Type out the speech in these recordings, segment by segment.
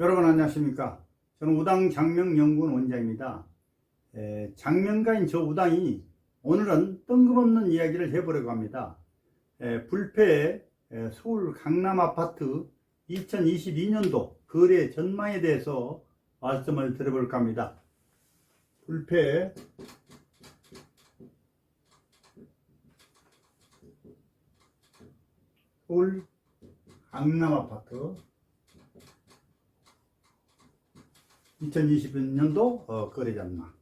여러분 안녕하십니까. 저는 우당 장명연구원 원장입니다. 장명가인 저 우당이 오늘은 뜬금없는 이야기를 해보려고 합니다. 불패의 서울 강남 아파트 2022년도 거래 전망에 대해서 말씀을 드려볼까 합니다. 불패의 서울 강남 아파트 2020년도 거래 전망.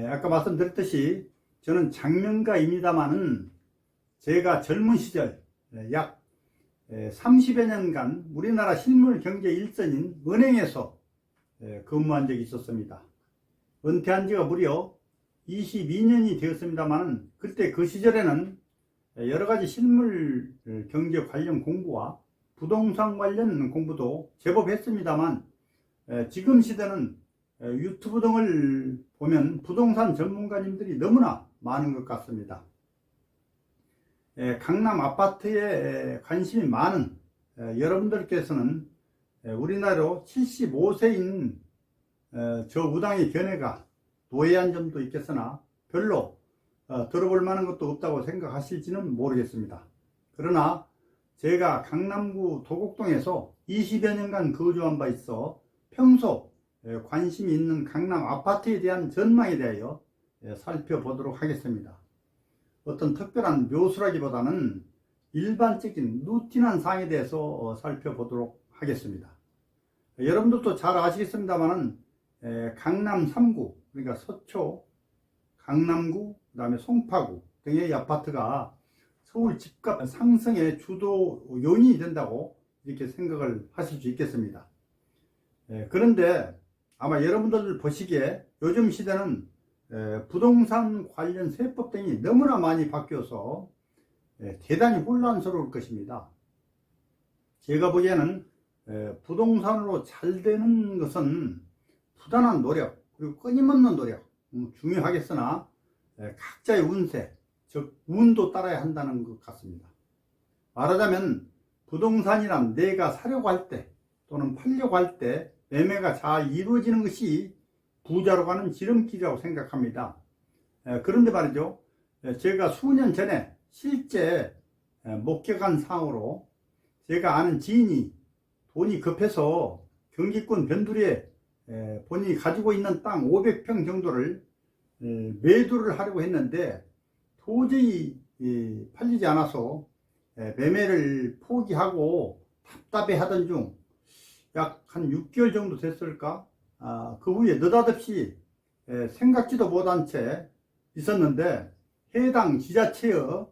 아까 말씀드렸듯이 저는 장명가입니다만은 제가 젊은 시절 약 30여 년간 우리나라 실물 경제 일선인 은행에서 근무한 적이 있었습니다. 은퇴한 지가 무려 22년이 되었습니다만 그때 그 시절에는 여러 가지 실물 경제 관련 공부와 부동산 관련 공부도 제법 했습니다만 지금 시대는 유튜브 등을 보면 부동산 전문가님들이 너무나 많은 것 같습니다. 강남 아파트에 관심이 많은 여러분들께서는 우리나라로 75세인 저 우당의 견해가 도애한 점도 있겠으나 별로 들어볼 만한 것도 없다고 생각하실지는 모르겠습니다. 그러나 제가 강남구 도곡동에서 20여 년간 거주한 바 있어 평소 관심이 있는 강남 아파트에 대한 전망에 대하여 살펴보도록 하겠습니다. 어떤 특별한 묘수라기보다는 일반적인 루틴한 사항에 대해서 살펴보도록 하겠습니다. 여러분들도 잘 아시겠습니다만 강남 3구, 그러니까 서초, 강남구, 그 다음에 송파구 등의 아파트가 서울 집값 상승의 주도 요인이 된다고 이렇게 생각을 하실 수 있겠습니다. 그런데 아마 여러분들 보시기에 요즘 시대는 부동산 관련 세법 등이 너무나 많이 바뀌어서 대단히 혼란스러울 것입니다. 제가 보기에는 부동산으로 잘 되는 것은 부단한 노력 그리고 끊임없는 노력 중요하겠으나 각자의 운세 즉 운도 따라야 한다는 것 같습니다. 말하자면 부동산이란 내가 사려고 할 때 또는 팔려고 할 때 매매가 잘 이루어지는 것이 부자로 가는 지름길이라고 생각합니다. 그런데 말이죠, 제가 수년 전에 실제 목격한 상황으로 제가 아는 지인이 돈이 급해서 경기권 변두리에 본인이 가지고 있는 땅 500평 정도를 매도를 하려고 했는데 도저히 팔리지 않아서 매매를 포기하고 답답해 하던 중 약 한 6개월 정도 됐을까? 그 후에 느닷없이 생각지도 못한 채 있었는데 해당 지자체의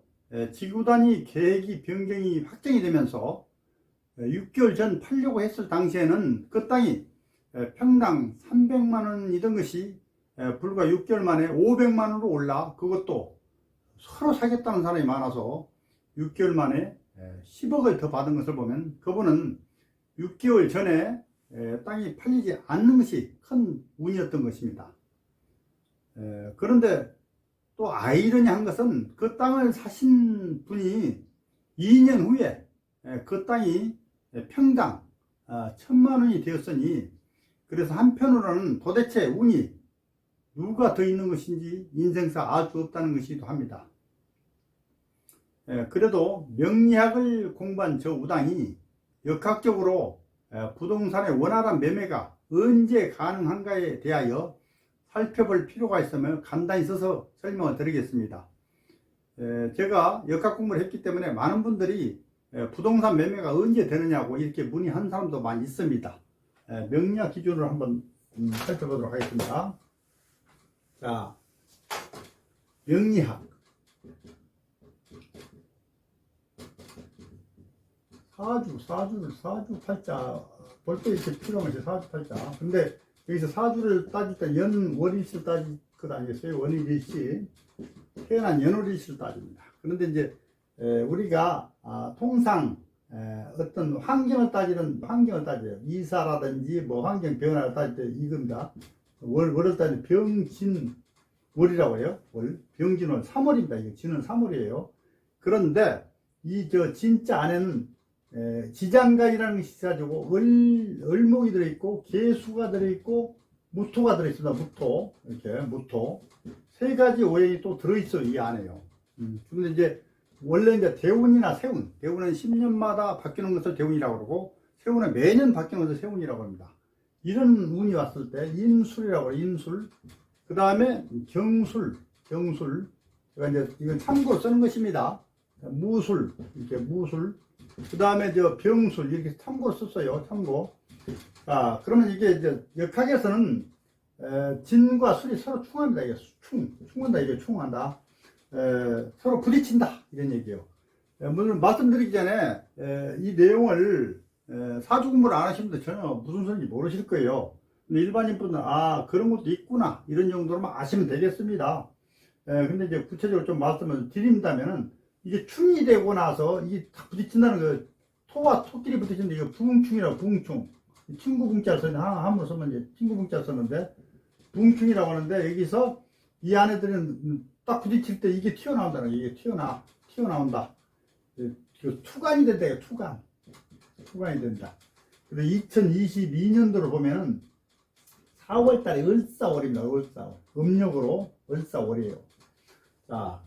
지구 단위 계획이 변경이 확정이 되면서 6개월 전 팔려고 했을 당시에는 그 땅이 평당 300만 원이던 것이 불과 6개월 만에 500만 원으로 올라 그것도 서로 사겠다는 사람이 많아서 6개월 만에 10억을 더 받은 것을 보면 그분은 6개월 전에 땅이 팔리지 않는 것이 큰 운이었던 것입니다. 그런데 또 아이러니한 것은 그 땅을 사신 분이 2년 후에 그 땅이 평당 1,000만 원이 되었으니 그래서 한편으로는 도대체 운이 누가 더 있는 것인지 인생사 알 수 없다는 것이기도 합니다. 그래도 명리학을 공부한 저 우당이 역학적으로 부동산의 원활한 매매가 언제 가능한가에 대하여 살펴볼 필요가 있으며 간단히 써서 설명을 드리겠습니다. 제가 역학 공부를 했기 때문에 많은 분들이 부동산 매매가 언제 되느냐고 이렇게 문의한 사람도 많이 있습니다. 명리학 기준으로 한번 살펴보도록 하겠습니다. 자, 명리학 사주 팔자 볼 때 이렇게 필요한 것이 사주 팔자. 근데 여기서 사주를 따질 때 월일시를 따질 것 아니겠어요? 월일시 태어난 연월일시를 따집니다. 그런데 이제 우리가 통상 어떤 환경을 따지는 환경을 따져요. 이사라든지 뭐 환경 변화를 따질 때 이겁니다. 월을 따지면 병진월이라고 해요. 병진월 3월입니다. 이게 진은 3월이에요. 그런데 이 진자 안에는 지장간이라는 것이 있어가지고 을목이 들어있고 개수가 들어있고 무토가 들어있습니다. 무토 이렇게 무토 세 가지 오행이 또 들어있어요. 이 안에요. 근데 이제 원래 이제 대운이나 세운, 대운은 10년마다 바뀌는 것을 대운이라고 그러고 세운은 매년 바뀌는 것을 세운이라고 합니다. 이런 운이 왔을 때 인술이라고 해요. 인술. 그 다음에 경술. 제가 이제 이건 참고로 쓰는 것입니다. 무술, 이렇게 무술. 그 다음에 저 병술, 이렇게 참고로 썼어요. 참고. 자, 그러면 이게 이제 역학에서는 진과 술이 서로 충합니다. 이게 충한다. 이게 충한다. 서로 부딪힌다. 이런 얘기예요. 물론 말씀드리기 전에 이 내용을 사주 공부를 안 하신 분들 전혀 무슨 소리인지 모르실 거예요. 근데 일반인 분들은 아, 그런 것도 있구나. 이런 정도로만 아시면 되겠습니다. 근데 이제 구체적으로 좀 말씀을 드린다면은 이게 충이 되고 나서 이게 다 부딪힌다는 거, 토와 토끼리 부딪히는데 이거 부흥충이라고, 부흥충. 친구 붕자를 썼는데, 한번 쓰면 이제 친구 붕자를 썼는데, 부흥충이라고 하는데, 여기서 이 안에들은 딱 부딪힐 때 이게 튀어나온다는 거예요. 이게 튀어나온다. 투간이 된다, 이거 투간이 된다. 그래서 2022년도를 보면은 4월 달에 을사월입니다. 을사월. 음력으로 을사월이에요. 자,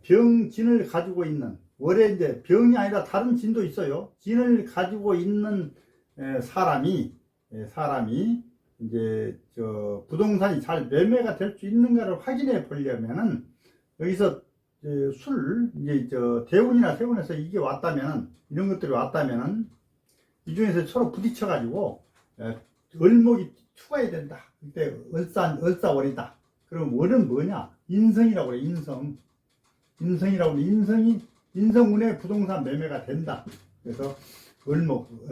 병진을 가지고 있는, 월에 이제 병이 아니라 다른 진도 있어요. 진을 가지고 있는 사람이 이제 저 부동산이 잘 매매가 될 수 있는가를 확인해 보려면은 여기서 이제 저 대운이나 세운에서 이게 왔다면은, 이런 것들이 왔다면은 이 중에서 서로 부딪혀 가지고 을목이 투과해야 된다. 그때 을사월이다. 그럼 월은 뭐냐? 인성이라고 그래. 인성이라고 그래. 인성운에 부동산 매매가 된다. 그래서 을목,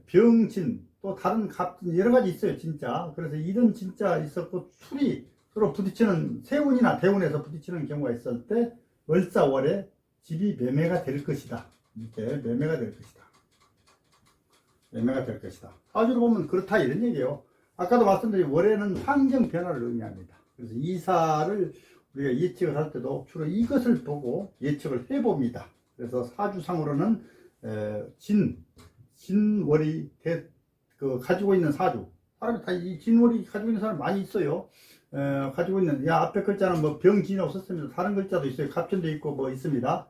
병진, 또 다른 갑진 여러 가지 있어요. 진짜. 그래서 이런 진짜 있었고, 술이 서로 부딪히는, 세운이나 대운에서 부딪히는 경우가 있을 때 을사월에 집이 매매가 될 것이다. 이렇게 매매가 될 것이다. 사주로 보면 그렇다 이런 얘기예요. 아까도 말씀드린 월에는 환경 변화를 의미합니다. 그래서 이사를 우리가 예측을 할 때도 주로 이것을 보고 예측을 해봅니다. 그래서 사주상으로는 진월이 가지고 있는 사주, 사람이 다 이 진월이 가지고 있는 사람 많이 있어요. 가지고 있는, 앞에 글자는 뭐 병진이라고 썼습니다. 다른 글자도 있어요. 갑진도 있고 뭐 있습니다.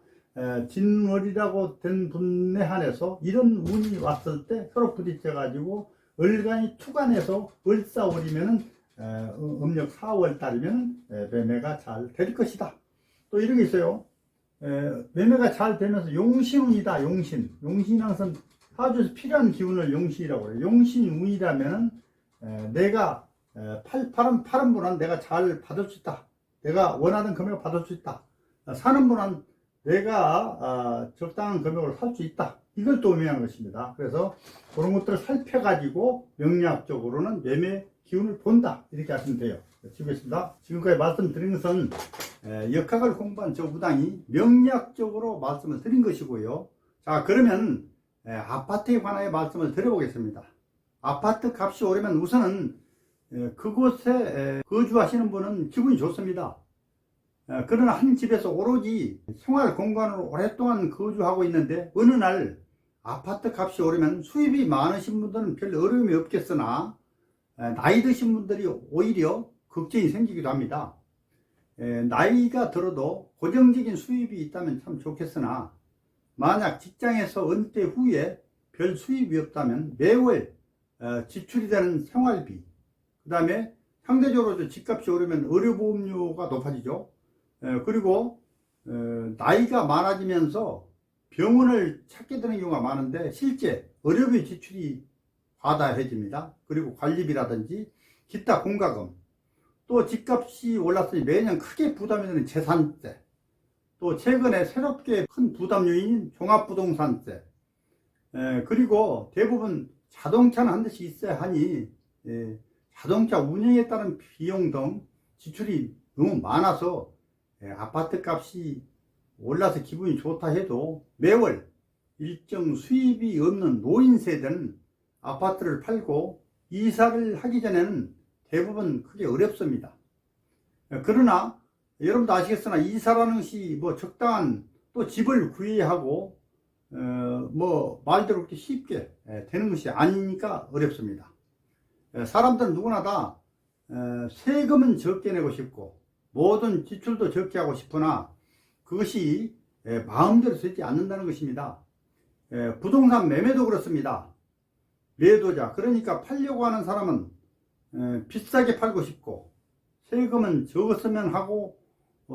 진월이라고 된 분에 한해서 이런 운이 왔을 때 서로 부딪혀 가지고 을간이 투간해서 을사월이면은 음력 4월 달이면 매매가 잘 될 것이다. 또 이런 게 있어요. 매매가 잘 되면서 용신운이다. 용신이 항상 사주에서 필요한 기운을 용신이라고 해요. 용신운이라면은 내가 파는 분은 내가 잘 받을 수 있다. 내가 원하는 금액을 받을 수 있다. 사는 분은 내가 적당한 금액으로 살 수 있다. 이걸 또 의미하는 것입니다. 그래서 그런 것들을 살펴가지고 명리학적으로는 매매 기운을 본다. 이렇게 하시면 돼요. 지우겠습니다. 지금까지 말씀드린 것은 역학을 공부한 저 무당이 명리학적으로 말씀을 드린 것이고요. 자, 그러면 아파트에 관하여 말씀을 드려보겠습니다. 아파트 값이 오르면 우선은 그곳에 거주하시는 분은 기분이 좋습니다. 그러나 한 집에서 오로지 생활 공간으로 오랫동안 거주하고 있는데 어느 날 아파트 값이 오르면 수입이 많으신 분들은 별 어려움이 없겠으나 나이 드신 분들이 오히려 걱정이 생기기도 합니다. 나이가 들어도 고정적인 수입이 있다면 참 좋겠으나 만약 직장에서 은퇴 후에 별 수입이 없다면 매월 지출이 되는 생활비, 그 다음에 상대적으로 집값이 오르면 의료보험료가 높아지죠. 그리고 나이가 많아지면서 병원을 찾게 되는 경우가 많은데 실제 의료비 지출이 과다해집니다. 그리고 관리비라든지 기타 공과금, 또 집값이 올랐으니 매년 크게 부담이 되는 재산세, 또 최근에 새롭게 큰 부담 요인인 종합부동산세, 그리고 대부분 자동차는 한 대씩 있어야 하니 자동차 운영에 따른 비용 등 지출이 너무 많아서 아파트 값이 올라서 기분이 좋다 해도 매월 일정 수입이 없는 노인 세대는 아파트를 팔고 이사를 하기 전에는 대부분 크게 어렵습니다. 그러나 여러분도 아시겠으나 이사라는 것이 뭐 적당한 또 집을 구해야 하고 뭐 말대로 그렇게 쉽게 되는 것이 아니니까 어렵습니다. 사람들은 누구나 다 세금은 적게 내고 싶고 모든 지출도 적게 하고 싶으나 그것이 마음대로 되지 않는다는 것입니다. 부동산 매매도 그렇습니다. 매도자, 그러니까 팔려고 하는 사람은 비싸게 팔고 싶고 세금은 적었으면 하고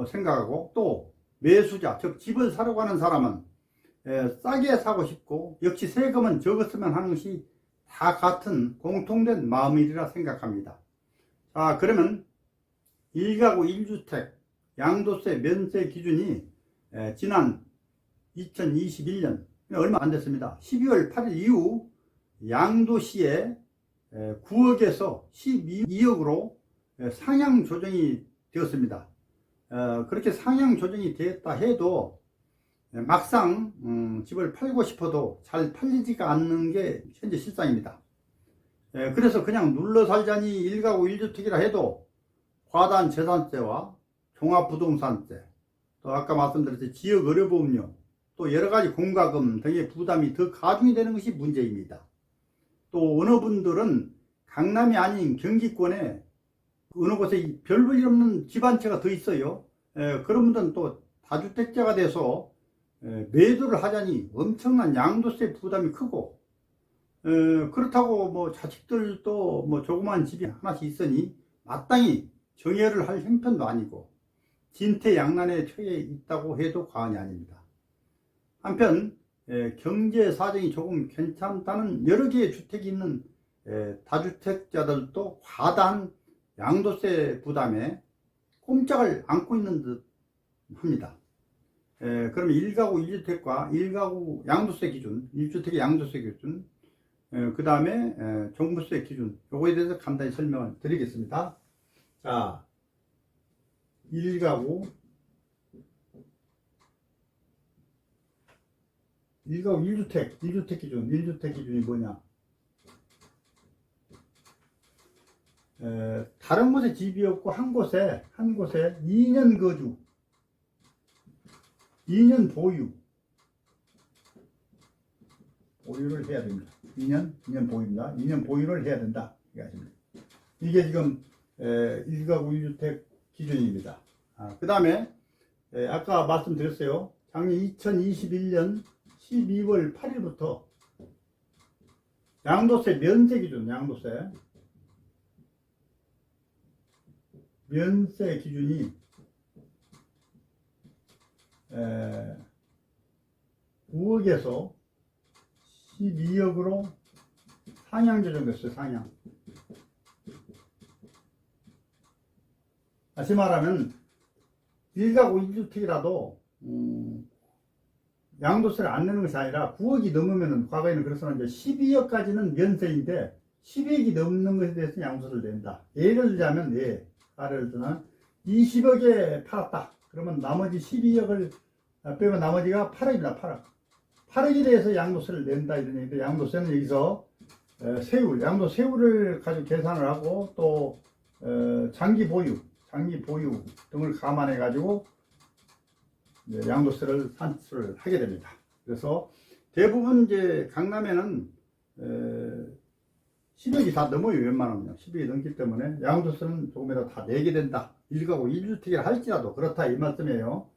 생각하고, 또 매수자, 즉 집을 사려고 하는 사람은 싸게 사고 싶고 역시 세금은 적었으면 하는 것이 다 같은 공통된 마음이라 생각합니다. 자, 그러면 1가구 1주택 양도세 면세 기준이 지난 2021년 얼마 안 됐습니다. 12월 8일 이후 양도시에 9억에서 12억으로 상향 조정이 되었습니다. 그렇게 상향 조정이 되었다 해도 막상 집을 팔고 싶어도 잘 팔리지가 않는 게 현재 실상입니다. 그래서 그냥 눌러 살자니 1가구 1주택이라 해도 과다한 재산세와 종합부동산세, 또 아까 말씀드렸듯이 지역의료보험료, 또 여러가지 공과금 등의 부담이 더 가중이 되는 것이 문제입니다. 또 어느 분들은 강남이 아닌 경기권에 어느 곳에 별 볼 일 없는 집 한 채가 더 있어요. 그런 분들은 또 다주택자가 돼서 매도를 하자니 엄청난 양도세 부담이 크고, 그렇다고 뭐 자식들도 뭐 조그만 집이 하나씩 있으니 마땅히 정애를 할 형편도 아니고 진퇴양난에 처해 있다고 해도 과언이 아닙니다. 한편 경제 사정이 조금 괜찮다는 여러 개의 주택이 있는 다주택자들도 과다한 양도세 부담에 꼼짝을 않고 있는 듯 합니다. 그러면 1가구 1주택과 1가구 양도세 기준, 1주택의 양도세 기준, 그 다음에 종부세 기준, 요거에 대해서 간단히 설명을 드리겠습니다. 자, 1가구 1주택 기준, 1주택 기준이 뭐냐? 다른 곳에 집이 없고 한 곳에 2년 거주, 2년 보유를 해야 됩니다. 2년 보유입니다. 2년 보유를 해야 된다. 이게 지금 1가구 1주택 기준입니다. 그 다음에 아까 말씀드렸어요. 작년 2021년 12월 8일부터 양도세 면세 기준, 면세 기준이 9억에서 12억으로 상향 조정됐어요. 상향. 다시 말하면 1가구 1주택이라도 양도세를 안 내는 것이 아니라 9억이 넘으면은, 과거에는 그래서는 이제 12억까지는 면세인데 12억이 넘는 것에 대해서 양도세를 낸다. 예를 들자면, 예를 들면 20억에 팔았다. 그러면 나머지 12억을 빼면 나머지가 8억입니다. 8억에 대해서 양도세를 낸다 이런 얘기인데, 양도세는 여기서 양도세율을 가지고 계산을 하고, 또 장기 보유 등을 감안해 가지고 양도세를 산출을 하게 됩니다. 그래서 대부분 이제 강남에는 10억이 다 넘어요. 웬만하면 10억이 넘기 때문에 양도세는 조금이라도 다 내게 된다. 1가구 1주택이라 할지라도 그렇다 이 말씀이에요.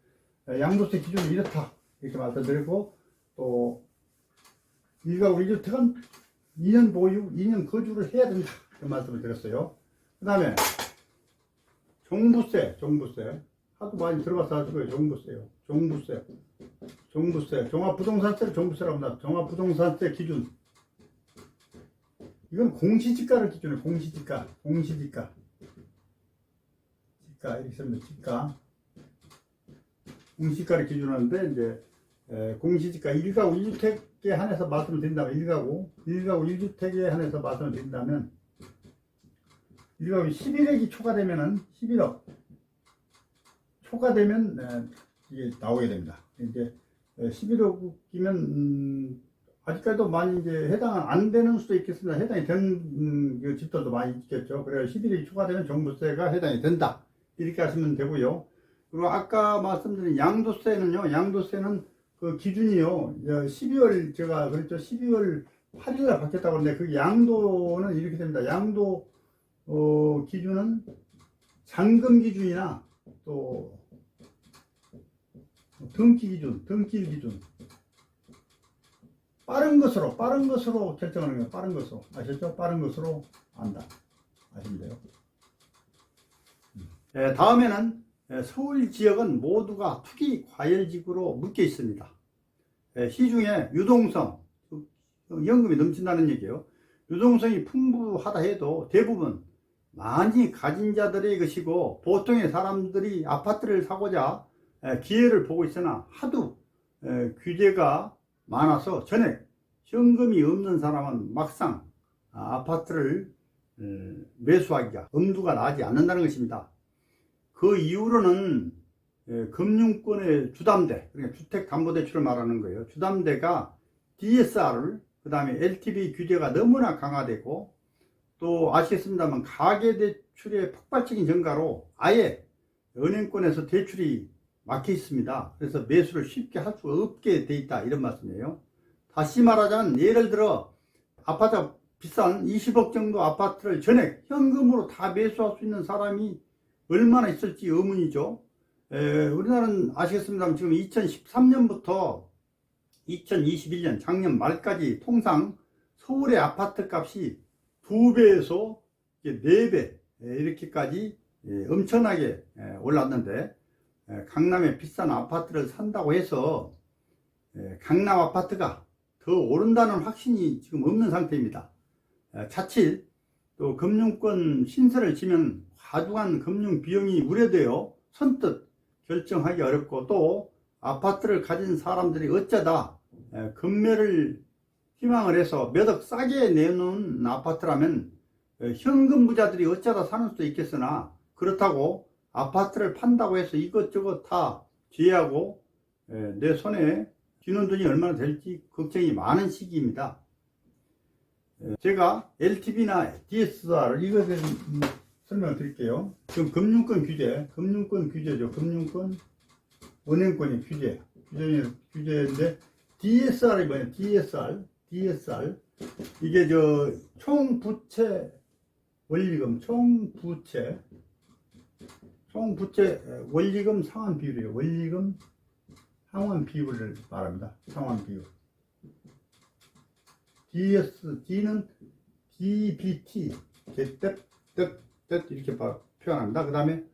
양도세 기준이 이렇다 이렇게 말씀드리고, 또 1가구 1주택은 2년 보유, 2년 거주를 해야 된다 그 말씀을 드렸어요. 그 다음에 종부세 하도 많이 들어봐서 하시고요. 종부세 종합부동산세를 종부세라고 합니다. 종합부동산세 기준, 이건 공시지가를 기준으로, 공시지가 이렇게 씁니다. 공시지가를 기준으로 하는데, 이제 공시지가 1가구 1주택에 한해서 말씀을 드린다면, 1가구 1주택에 한해서 말씀을 드린다면, 1가구 11억이 초과되면은, 11억 초과되면 이게 나오게 됩니다. 이제 11억이면 아직까지도 많이 이제 해당 안 되는 수도 있겠습니다. 해당이 된 집들도 많이 있겠죠. 그래서 11억이 초과되면 종부세가 해당이 된다. 이렇게 하시면 되고요. 그리고 아까 말씀드린 양도세는 그 기준이요. 12월 제가 그랬죠. 12월 8일날 바뀌었다고 하는데 그 양도는 이렇게 됩니다. 양도 기준은 잔금 기준이나 또 등기 기준 빠른 것으로 결정하는 거예요. 빠른 것으로 아셨죠? 빠른 것으로 한다. 아시면 돼요. 다음에는 서울 지역은 모두가 투기 과열지구로 묶여 있습니다. 시중에 유동성, 연금이 넘친다는 얘기예요. 유동성이 풍부하다 해도 대부분 많이 가진 자들의 것이고 보통의 사람들이 아파트를 사고자 기회를 보고 있으나 하도 규제가 많아서 전액 현금이 없는 사람은 막상 아파트를 매수하기가 엄두가 나지 않는다는 것입니다. 그 이유로는 금융권의 주담대, 그러니까 주택담보대출을 말하는 거예요. 주담대가 DSR, 그 다음에 LTV 규제가 너무나 강화되고 또 아시겠습니다만 가계대출의 폭발적인 증가로 아예 은행권에서 대출이 막혀 있습니다. 그래서 매수를 쉽게 할 수 없게 돼 있다, 이런 말씀이에요. 다시 말하자면 예를 들어 아파트 비싼 20억 정도 아파트를 전액 현금으로 다 매수할 수 있는 사람이 얼마나 있을지 의문이죠. 우리나라는 아시겠습니다만 지금 2013년부터 2021년 작년 말까지 통상 서울의 아파트 값이 2배에서 4배 이렇게까지 엄청나게 올랐는데, 강남에 비싼 아파트를 산다고 해서 강남 아파트가 더 오른다는 확신이 지금 없는 상태입니다. 자칫 또 금융권 신세를 지면 과중한 금융 비용이 우려되어 선뜻 결정하기 어렵고, 또 아파트를 가진 사람들이 어쩌다 금매를 희망을 해서 몇 억 싸게 내놓은 아파트라면 현금 부자들이 어쩌다 사는 수도 있겠으나, 그렇다고 아파트를 판다고 해서 이것저것 다 제외하고 내 손에 쥐는 돈이 얼마나 될지 걱정이 많은 시기입니다. 제가 LTV나 DSR 이거에 대해서 설명을 드릴게요. 지금 금융권 규제죠. 금융권, 은행권의 규제인데 DSR이 뭐냐? DSR 이게 총부채 원리금, 총부채 원리금 상환 비율이에요. 원리금 상환 비율을 말합니다. 상환 비율. D는 DBT, 이렇게 표현합니다. 그 다음에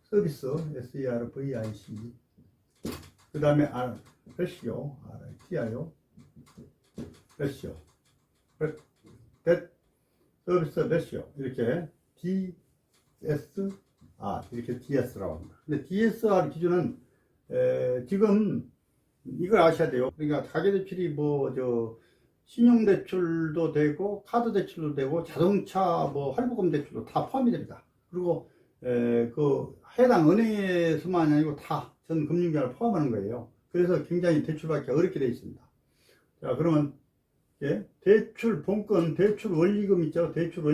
서비스, SERVIC, 그 다음에 레시오, RTIO, 레시오, 서비스 레시오, 이렇게 DSR, 이렇게 DS라고 합니다. 근데 DSR 기준은 지금 이걸 아셔야 돼요. 그러니까 가계대출이 신용대출도 되고 카드대출도 되고 자동차 할부금 대출도 다 포함이 됩니다. 그리고 그 해당 은행에서만 아니고 다 전 금융기관을 포함하는 거예요. 그래서 굉장히 대출받기 어렵게 되어 있습니다. 자, 그러면 대출 본권, 대출 원리금 있죠. 대출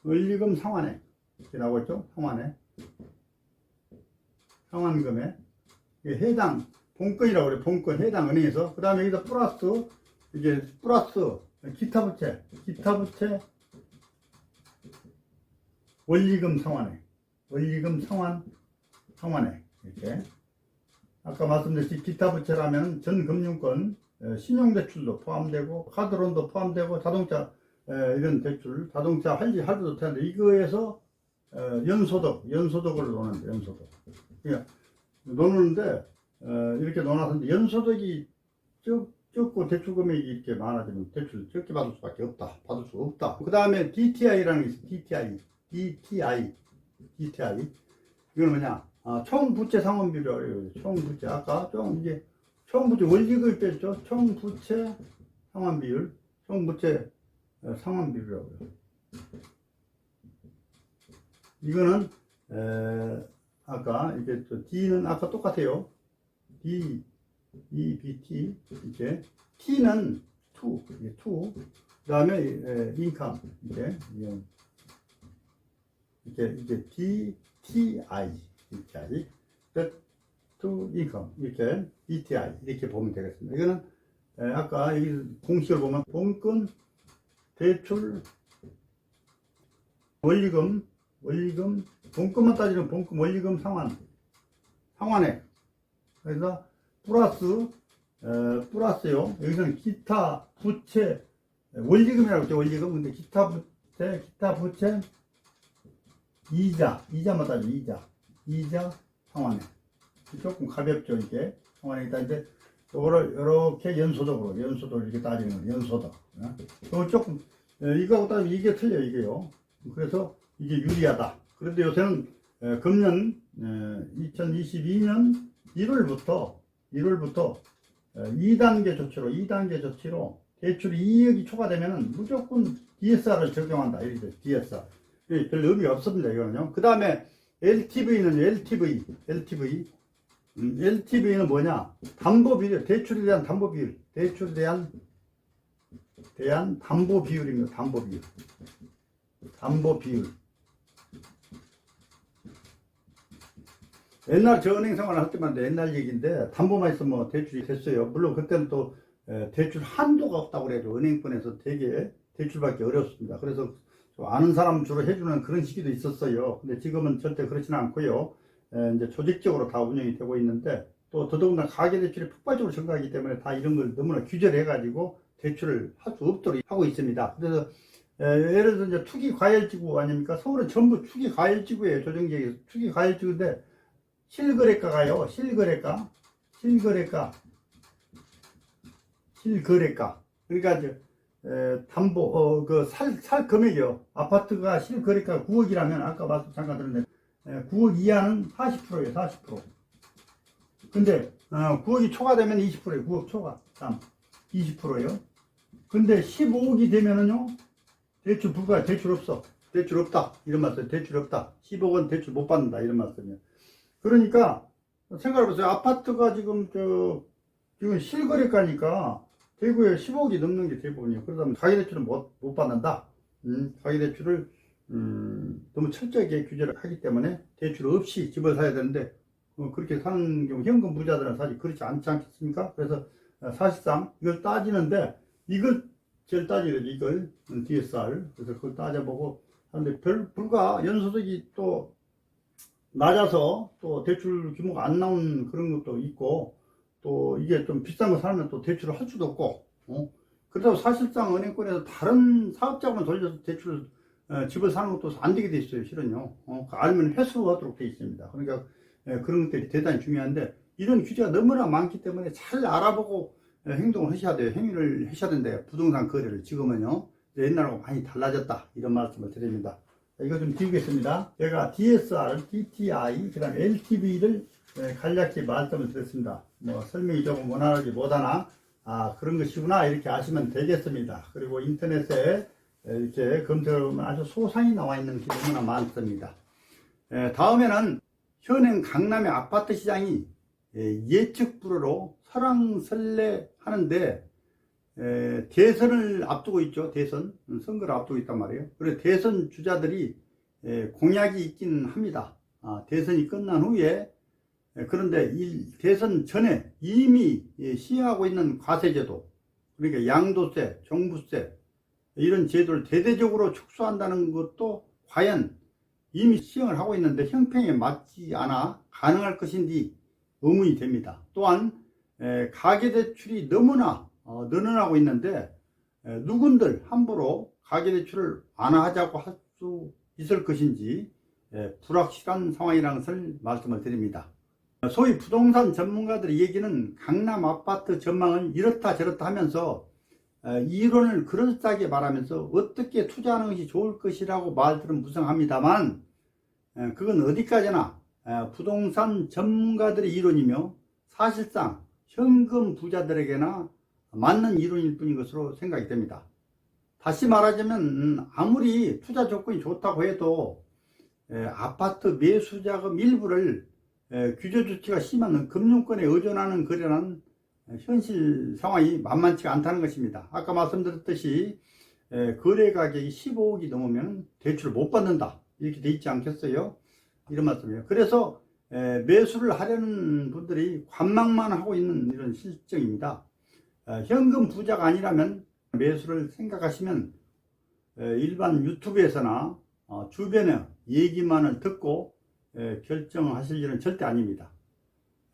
원리금 상환액 이렇게 나오겠죠. 상환금에 해당 본권이라고 그래요. 본권 해당 은행에서. 그 다음에 여기다 플러스 기타 부채 원리금 상환액 이렇게. 아까 말씀드렸듯이 기타 부채라면 전 금융권, 신용대출도 포함되고 카드론도 포함되고 자동차 이런 대출, 자동차 할부도 되는데 이거에서 연소득을 노는데, 연소득. 그러니까 노는데 이렇게 넣어놨는데 연소득이 적고 대출 금액이 이렇게 많아지면 대출 적게 받을 수밖에 없다. 받을 수 없다. 그 다음에 DTI라는 게 있어요. DTI. 이건 뭐냐? 총부채 상환 비율이라고 해요. 총부채. 아까 총부채 원리금을 뺐죠. 총부채 상환 비율. 총부채 상환 비율이라고 해요. 이거는 아까 이게 D는 아까 똑같아요. DBT 이렇게. T는 이게 그 다음에 인컴 이게 DTI to income 이렇게 DTI 이렇게 보면 되겠습니다. 이거는 아까 이 공식을 보면 본금, 대출, 원리금, 본금만 따지면 본금, 원리금, 상환액. 그래서 플러스요. 여기서는 기타 부채, 원리금이라고 했죠. 원리금. 근데 기타 부채, 이자만 따지면 이자, 상환액. 조금 가볍죠, 이게. 상환액이다. 이제 요거를 이렇게 연소득으로 이렇게 따지는 거예요. 연소득. 이거 조금, 이거하고 따지면 이게 틀려요, 이게요. 그래서 이게 유리하다. 그런데 요새는 금년 2022년 1월부터 2단계 조치로 대출 이익이 초과되면 무조건 DSR을 적용한다. 이렇게 DSR. 별 의미가 없습니다. 이거는요. 그 다음에 LTV는 LTV는 뭐냐? 담보비율, 대출에 대한 담보비율, 대출에 대한 담보비율입니다. 담보비율. 옛날 저 은행 생활을 할 때만 옛날 얘기인데 담보만 있으면 뭐 대출이 됐어요. 물론 그때는 또 대출 한도가 없다고 그래도 은행권에서 되게 대출받기 어렵습니다. 그래서 아는 사람 주로 해주는 그런 시기도 있었어요. 근데 지금은 절대 그렇지는 않고요. 이제 조직적으로 다 운영이 되고 있는데 또 더더군다나 가계대출이 폭발적으로 증가하기 때문에 다 이런 걸 너무나 규제를 해가지고 대출을 할 수 없도록 하고 있습니다. 그래서 예를 들어 이제 투기과열지구 아닙니까? 서울은 전부 투기과열지구예요. 조정지역에서 투기과열지구인데 실거래가가요. 실거래가. 그러니까 이제 담보 살 금액이요. 아파트가 실거래가 9억이라면 아까 말씀 잠깐 드렸는데 9억 이하는 40%예요. 40%. 근데 9억이 초과되면 20%예요. 9억 초과. 20%예요. 근데 15억이 되면은요. 대출 불가, 대출 없어. 대출 없다. 이런 말씀. 대출 없다. 10억은 대출 못 받는다. 이런 말씀이에요. 그러니까 생각해보세요. 아파트가 지금 실거래가니까 대구에 15억이 넘는 게 대부분이에요. 그러다 가계대출은 못 받는다. 가계대출을 너무 철저하게 규제를 하기 때문에 대출 없이 집을 사야 되는데 그렇게 사는 경우 현금 부자들은 사실 그렇지 않지 않겠습니까? 그래서 사실상 이걸 따지는데 이걸 제일 따지죠. 이걸 DSR. 그래서 그걸 따져보고 하는데 불과 연소득이 또 낮아서 또 대출 규모가 안 나온 그런 것도 있고 또 이게 좀 비싼 거 사면 또 대출을 할 수도 없고 그렇다고 사실상 은행권에서 다른 사업자만 돌려서 대출 집을 사는 것도 안 되게 돼 있어요. 실은요. 알면 회수하도록 돼 있습니다. 그러니까 그런 것들이 대단히 중요한데 이런 규제가 너무나 많기 때문에 잘 알아보고 행동을 하셔야 돼요. 행위를 하셔야 된대요. 부동산 거래를 지금은요. 옛날하고 많이 달라졌다. 이런 말씀을 드립니다. 이거 좀 띄우겠습니다. 제가 DSR, DTI, 그 다음에 LTV를 간략히 말씀을 드렸습니다. 뭐 설명이 조금 원활하지 못하나 그런 것이구나 이렇게 아시면 되겠습니다. 그리고 인터넷에 이렇게 검색하면 아주 소상히 나와 있는 게 너무나 많습니다. 다음에는 현행 강남의 아파트 시장이 예측 불허로 설왕설래 하는데 대선을 앞두고 있죠. 선거를 앞두고 있단 말이에요. 그래서 대선 주자들이 공약이 있긴 합니다. 대선이 끝난 후에 그런데 이 대선 전에 이미 시행하고 있는 과세제도, 그러니까 양도세, 종부세 이런 제도를 대대적으로 축소한다는 것도 과연 이미 시행을 하고 있는데 형평에 맞지 않아 가능할 것인지 의문이 됩니다. 또한 가계대출이 너무나 늘어나고 있는데 누군들 함부로 가계대출을 완화하자고 할 수 있을 것인지 불확실한 상황이라는 것을 말씀을 드립니다. 소위 부동산 전문가들의 얘기는 강남 아파트 전망을 이렇다 저렇다 하면서 이론을 그럴싸하게 말하면서 어떻게 투자하는 것이 좋을 것이라고 말들은 무성합니다만 그건 어디까지나 부동산 전문가들의 이론이며 사실상 현금 부자들에게나 맞는 이론일 뿐인 것으로 생각이 됩니다. 다시 말하자면 아무리 투자 조건이 좋다고 해도 아파트 매수자금 일부를 규제 조치가 심한 금융권에 의존하는 거래는 현실 상황이 만만치가 않다는 것입니다. 아까 말씀드렸듯이 거래 가격이 15억이 넘으면 대출을 못 받는다 이렇게 돼 있지 않겠어요? 이런 말씀이에요. 그래서 매수를 하려는 분들이 관망만 하고 있는 이런 실정입니다. 현금 부자가 아니라면 매수를 생각하시면 일반 유튜브에서나 주변의 얘기만을 듣고 결정하실 일은 절대 아닙니다.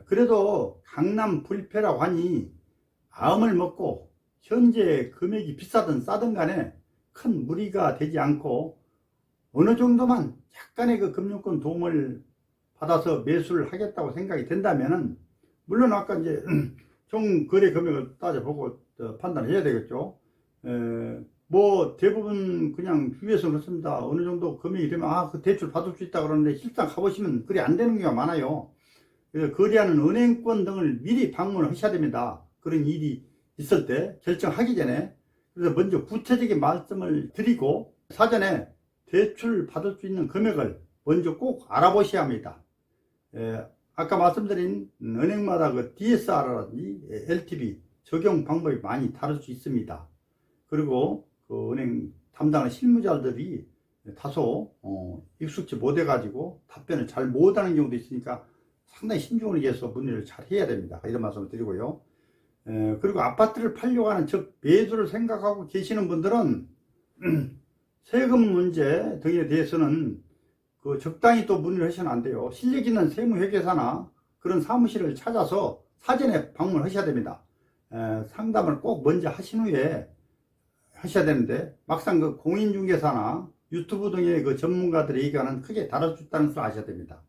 그래도 강남 불패라고 하니 마음을 먹고 현재 금액이 비싸든 싸든 간에 큰 무리가 되지 않고 어느 정도만 약간의 그 금융권 도움을 받아서 매수를 하겠다고 생각이 된다면은, 물론 아까 이제 총 거래 금액을 따져보고 판단을 해야 되겠죠. 뭐 대부분 그냥 주위에서 그렇습니다. 어느 정도 금액이 되면 그 대출 받을 수 있다 그러는데 실상 가보시면 그리 안 되는 경우가 많아요. 그래서 거래하는 은행권 등을 미리 방문을 하셔야 됩니다. 그런 일이 있을 때 결정하기 전에. 그래서 먼저 구체적인 말씀을 드리고 사전에 대출 받을 수 있는 금액을 먼저 꼭 알아보셔야 합니다. 아까 말씀드린 은행마다 그 DSR라든지 LTV 적용 방법이 많이 다를 수 있습니다. 그리고 그 은행 담당하는 실무자들이 다소 익숙지 못해 가지고 답변을 잘 못하는 경우도 있으니까 상당히 신중을 해서 문의를 잘 해야 됩니다. 이런 말씀을 드리고요. 그리고 아파트를 팔려고 하는, 즉 매수를 생각하고 계시는 분들은 세금 문제 등에 대해서는 그 적당히 또 문의를 하시면 안 돼요. 실력 있는 세무회계사나 그런 사무실을 찾아서 사전에 방문하셔야 됩니다. 상담을 꼭 먼저 하신 후에 하셔야 되는데, 막상 그 공인중개사나 유튜브 등의 그 전문가들의 의견은 크게 다를 수 있다는 것을 아셔야 됩니다.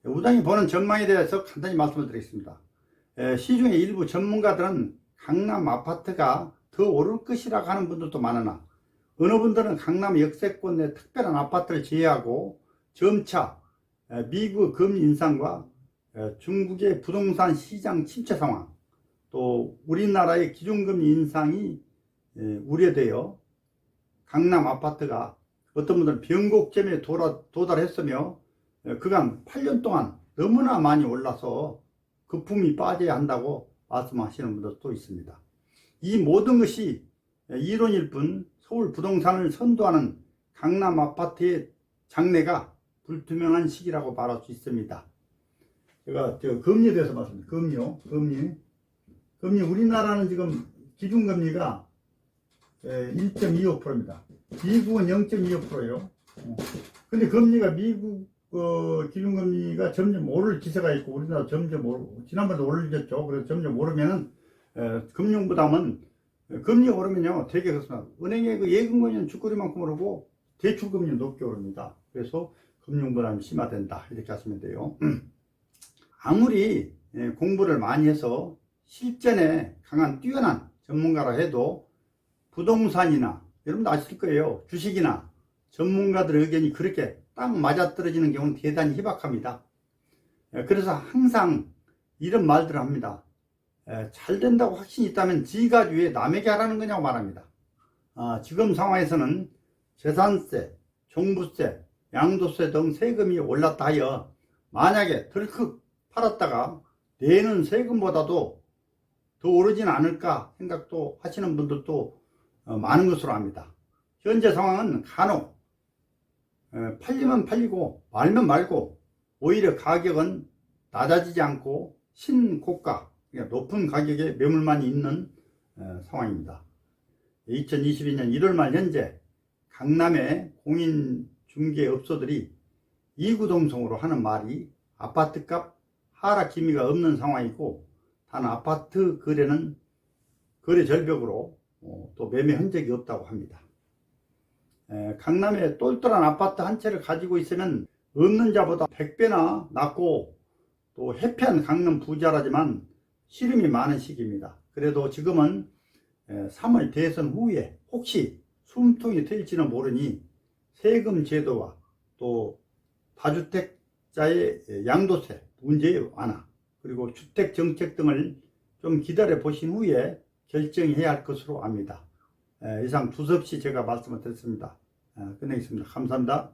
우당이 보는 전망에 대해서 간단히 말씀을 드리겠습니다. 시중의 일부 전문가들은 강남 아파트가 더 오를 것이라고 하는 분들도 많으나, 어느 분들은 강남 역세권 내 특별한 아파트를 제외하고 점차 미국 금리 인상과 중국의 부동산 시장 침체 상황, 또 우리나라의 기준금리 인상이 우려되어 강남 아파트가 어떤 분들은 변곡점에 도달했으며 그간 8년 동안 너무나 많이 올라서 거품이 빠져야 한다고 말씀하시는 분들도 있습니다. 이 모든 것이 이론일 뿐 서울 부동산을 선도하는 강남 아파트의 장래가 불투명한 시기라고 말할 수 있습니다. 제가 금리에 대해서 말씀드립니다. 금리 우리나라는 지금 기준금리가 1.25%입니다. 미국은 0.25%예요. 근데 금리가 미국 기준금리가 점점 오를 기세가 있고 우리나라 점점 오르고, 지난번에도 오르겠죠. 그래서 점점 오르면은 금융부담은, 금리 오르면요 되게 그렇습니다. 은행의 그 예금권은 주거리만큼 오르고 대출금리는 높게 오릅니다. 그래서 금융부담이 심화된다, 이렇게 하시면 돼요. 아무리 공부를 많이 해서 실전에 강한 뛰어난 전문가라 해도 부동산이나, 여러분도 아실 거예요, 주식이나 전문가들의 의견이 그렇게 딱 맞아떨어지는 경우는 대단히 희박합니다. 그래서 항상 이런 말들을 합니다. 잘 된다고 확신이 있다면 지가 왜 남에게 하라는 거냐고 말합니다. 지금 상황에서는 재산세, 종부세, 양도세 등 세금이 올랐다 하여 만약에 덜컥 팔았다가 내는 세금보다도 더 오르진 않을까 생각도 하시는 분들도 많은 것으로 압니다. 현재 상황은 간혹 팔리면 팔리고 말면 말고 오히려 가격은 낮아지지 않고 신고가, 그러니까 높은 가격에 매물만 있는 상황입니다. 2022년 1월 말 현재 강남의 공인중개업소들이 이구동성으로 하는 말이 아파트값 하락 기미가 없는 상황이고, 단 아파트 거래는 거래 절벽으로 또 매매 흔적이 없다고 합니다. 강남에 똘똘한 아파트 한 채를 가지고 있으면 없는 자보다 100배나 낫고 또 해피한 강남 부자라지만 시름이 많은 시기입니다. 그래도 지금은 3월 대선 후에 혹시 숨통이 트일지는 모르니 세금 제도와 또 다주택자의 양도세 문제의 완화, 그리고 주택 정책 등을 좀 기다려 보신 후에 결정해야 할 것으로 압니다. 이상 두서없이 제가 말씀을 드렸습니다. 끝내겠습니다. 감사합니다.